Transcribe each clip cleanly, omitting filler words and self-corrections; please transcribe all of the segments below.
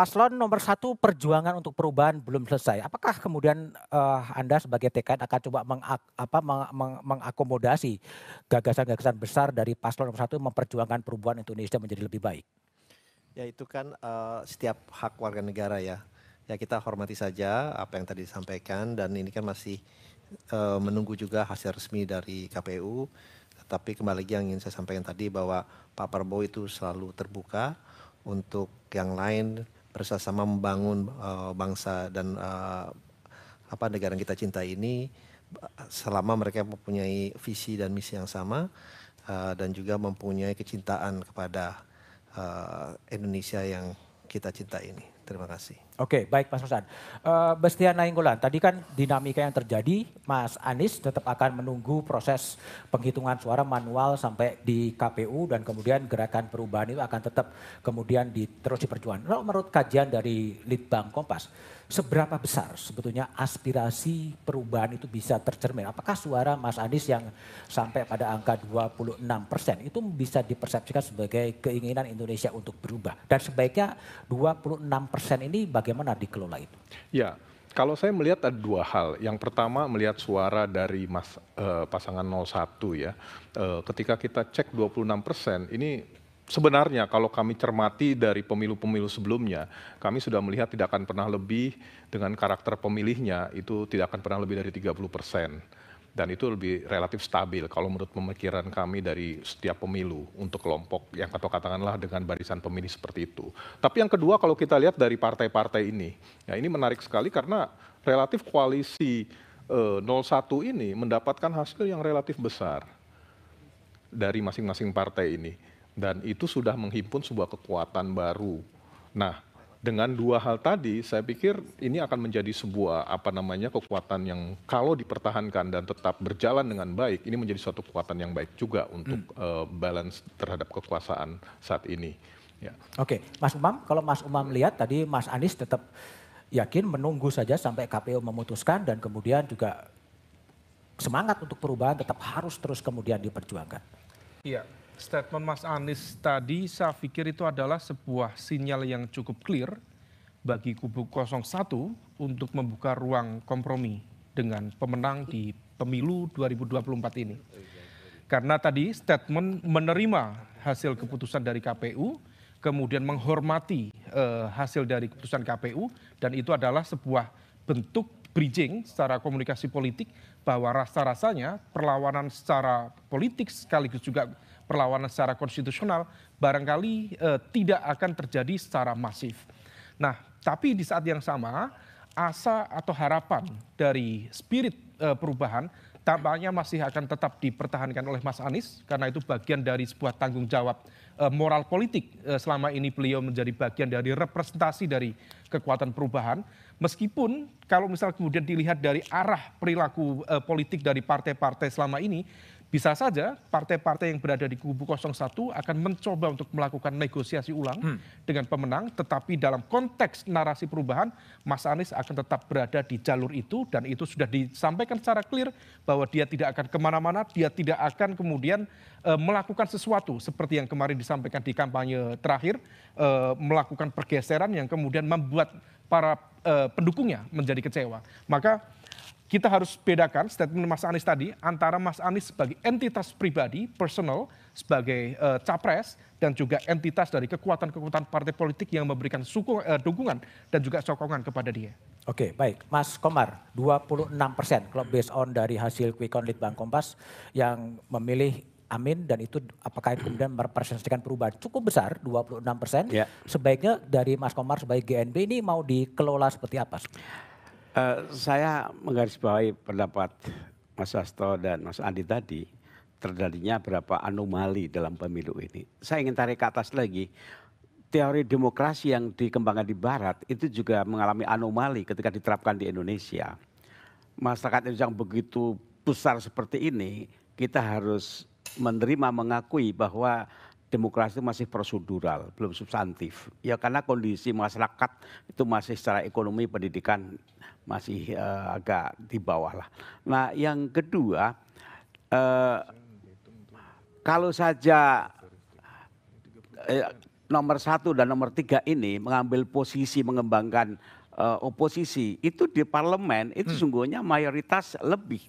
Paslon nomor 1 perjuangan untuk perubahan belum selesai. Apakah kemudian Anda sebagai TKN akan coba mengakomodasi gagasan-gagasan besar dari paslon nomor 1 memperjuangkan perubahan Indonesia menjadi lebih baik? Ya itu kan setiap hak warga negara ya. Ya kita hormati saja apa yang tadi disampaikan dan ini kan masih menunggu juga hasil resmi dari KPU. Tapi kembali lagi yang ingin saya sampaikan tadi bahwa Pak Prabowo itu selalu terbuka untuk yang lain bersama membangun bangsa dan negara yang kita cintai ini selama mereka mempunyai visi dan misi yang sama dan juga mempunyai kecintaan kepada Indonesia yang kita cintai ini. Terima kasih. Oke, baik Mas Rosan. Bastian Nainggolan, tadi kan dinamika yang terjadi, Mas Anies tetap akan menunggu proses penghitungan suara manual sampai di KPU dan kemudian gerakan perubahan itu akan tetap kemudian terus diperjuangkan. Kalau menurut kajian dari Litbang Kompas, seberapa besar sebetulnya aspirasi perubahan itu bisa tercermin? Apakah suara Mas Anies yang sampai pada angka 26% itu bisa dipersepsikan sebagai keinginan Indonesia untuk berubah? Dan sebaiknya 26% ini bagaimana dikelola itu? Ya, kalau saya melihat ada dua hal. Yang pertama melihat suara dari pasangan 01 ya. Ketika kita cek 26%, ini sebenarnya kalau kami cermati dari pemilu-pemilu sebelumnya, kami sudah melihat tidak akan pernah lebih dengan karakter pemilihnya, itu tidak akan pernah lebih dari 30%. Dan itu lebih relatif stabil kalau menurut pemikiran kami dari setiap pemilu untuk kelompok yang atau katakanlah dengan barisan pemilih seperti itu. Tapi yang kedua kalau kita lihat dari partai-partai ini, ya ini menarik sekali karena relatif koalisi 01 ini mendapatkan hasil yang relatif besar dari masing-masing partai ini. Dan itu sudah menghimpun sebuah kekuatan baru. Nah, dengan dua hal tadi, saya pikir ini akan menjadi sebuah kekuatan yang kalau dipertahankan dan tetap berjalan dengan baik, ini menjadi suatu kekuatan yang baik juga untuk balance terhadap kekuasaan saat ini. Ya. Oke, Mas Umam, kalau Mas Umam lihat tadi Mas Anies tetap yakin menunggu saja sampai KPU memutuskan dan kemudian juga semangat untuk perubahan tetap harus terus kemudian diperjuangkan. Iya. Statement Mas Anies tadi saya pikir itu adalah sebuah sinyal yang cukup clear bagi kubu 01 untuk membuka ruang kompromi dengan pemenang di pemilu 2024 ini. Karena tadi statement menerima hasil keputusan dari KPU, kemudian menghormati hasil dari keputusan KPU dan itu adalah sebuah bentuk bridging secara komunikasi politik bahwa rasa-rasanya perlawanan secara politik sekaligus juga perlawanan secara konstitusional barangkali tidak akan terjadi secara masif. Nah, tapi di saat yang sama asa atau harapan dari spirit perubahan tampaknya masih akan tetap dipertahankan oleh Mas Anies karena itu bagian dari sebuah tanggung jawab moral politik. Selama ini beliau menjadi bagian dari representasi dari kekuatan perubahan. Meskipun kalau misal kemudian dilihat dari arah perilaku politik dari partai-partai selama ini, bisa saja partai-partai yang berada di kubu 01 akan mencoba untuk melakukan negosiasi ulang dengan pemenang, tetapi dalam konteks narasi perubahan, Mas Anies akan tetap berada di jalur itu dan itu sudah disampaikan secara clear bahwa dia tidak akan kemana-mana, dia tidak akan kemudian melakukan sesuatu seperti yang kemarin disampaikan di kampanye terakhir, melakukan pergeseran yang kemudian membuat para pendukungnya menjadi kecewa. Maka kita harus bedakan statement Mas Anies tadi antara Mas Anies sebagai entitas pribadi, personal, sebagai capres, dan juga entitas dari kekuatan-kekuatan partai politik yang memberikan dukungan dan juga sokongan kepada dia. Oke, baik. Mas Komar, 26% kalau based on dari hasil quick count Litbang Kompas yang memilih Amin dan itu apakah itu kemudian merepresentasikan perubahan cukup besar 26%. Ya. Sebaiknya dari Mas Komar sebagai GNB ini mau dikelola seperti apa? Saya menggarisbawahi pendapat Mas Hasto dan Mas Andi tadi, terjadinya beberapa anomali dalam pemilu ini. Saya ingin tarik ke atas lagi, teori demokrasi yang dikembangkan di Barat itu juga mengalami anomali ketika diterapkan di Indonesia. Masyarakat Indonesia yang begitu besar seperti ini, kita harus menerima, mengakui bahwa demokrasi itu masih prosedural, belum substantif. Ya karena kondisi masyarakat itu masih secara ekonomi, pendidikan masih agak di bawah lah. Nah yang kedua, kalau saja nomor 1 dan nomor 3 ini mengambil posisi mengembangkan oposisi itu di parlemen itu sungguhnya mayoritas lebih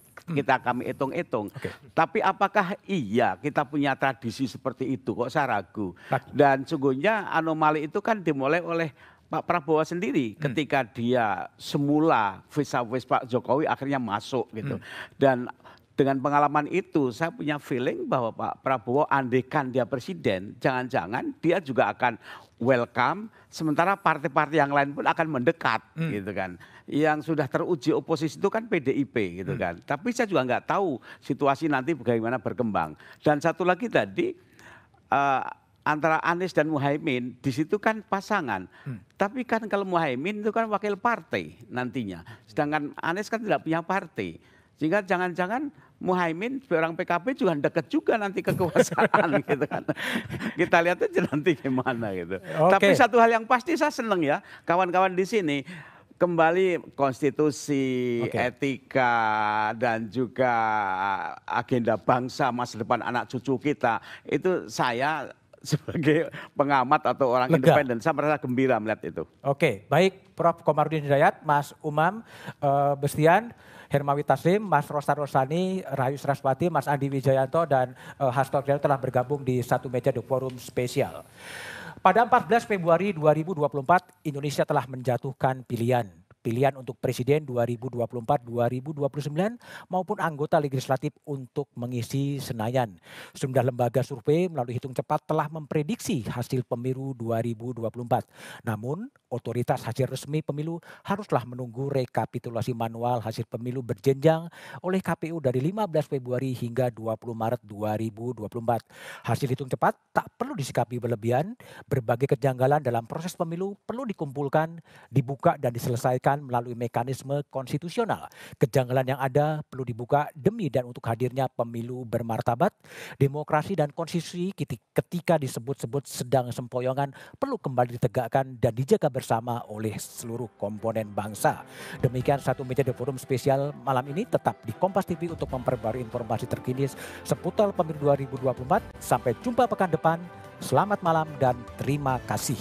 kami hitung-hitung. Tapi apakah iya kita punya tradisi seperti itu? Kok saya ragu. Dan sungguhnya anomali itu kan dimulai oleh Pak Prabowo sendiri ketika dia semula vis-a-vis Pak Jokowi akhirnya masuk gitu. Dan dengan pengalaman itu saya punya feeling bahwa Pak Prabowo andaikan dia presiden, jangan-jangan dia juga akan welcome, sementara partai-partai yang lain pun akan mendekat gitu kan. Yang sudah teruji oposisi itu kan PDIP gitu kan. Tapi saya juga nggak tahu situasi nanti bagaimana berkembang. Dan satu lagi tadi antara Anies dan Muhaimin di situ kan pasangan. Tapi kan kalau Muhaimin itu kan wakil partai nantinya. Sedangkan Anies kan tidak punya partai. Sehingga jangan-jangan Muhaimin orang PKB juga dekat juga nanti kekuasaan gitu kan. Kita lihat aja nanti gimana gitu. Tapi satu hal yang pasti saya seneng ya kawan-kawan di sini kembali konstitusi, etika dan juga agenda bangsa masa depan anak cucu kita itu saya sebagai pengamat atau orang independen saya merasa gembira melihat itu. Oke, baik Prof. Komarudin Hidayat, Mas Umam Bestian, Hermawi Taslim, Mas Rosta Rosani, Rahayu Saraswati, Mas Andi Wijayanto, dan Hasto Kristianto telah bergabung di satu meja The Forum spesial. Pada 14 Februari 2024, Indonesia telah menjatuhkan pilihan untuk presiden 2024-2029 maupun anggota legislatif untuk mengisi Senayan. Sejumlah lembaga survei melalui hitung cepat telah memprediksi hasil pemilu 2024. Namun, otoritas hasil resmi pemilu haruslah menunggu rekapitulasi manual hasil pemilu berjenjang oleh KPU dari 15 Februari hingga 20 Maret 2024. Hasil hitung cepat tak perlu disikapi berlebihan, berbagai kejanggalan dalam proses pemilu perlu dikumpulkan, dibuka dan diselesaikan melalui mekanisme konstitusional. Kejanggalan yang ada perlu dibuka demi dan untuk hadirnya pemilu bermartabat. Demokrasi dan konstitusi ketika disebut-sebut sedang sempoyongan perlu kembali ditegakkan dan dijaga bersama oleh seluruh komponen bangsa. Demikian satu meja The Forum spesial malam ini, tetap di Kompas TV untuk memperbarui informasi terkini seputar pemilu 2024. Sampai jumpa pekan depan. Selamat malam dan terima kasih.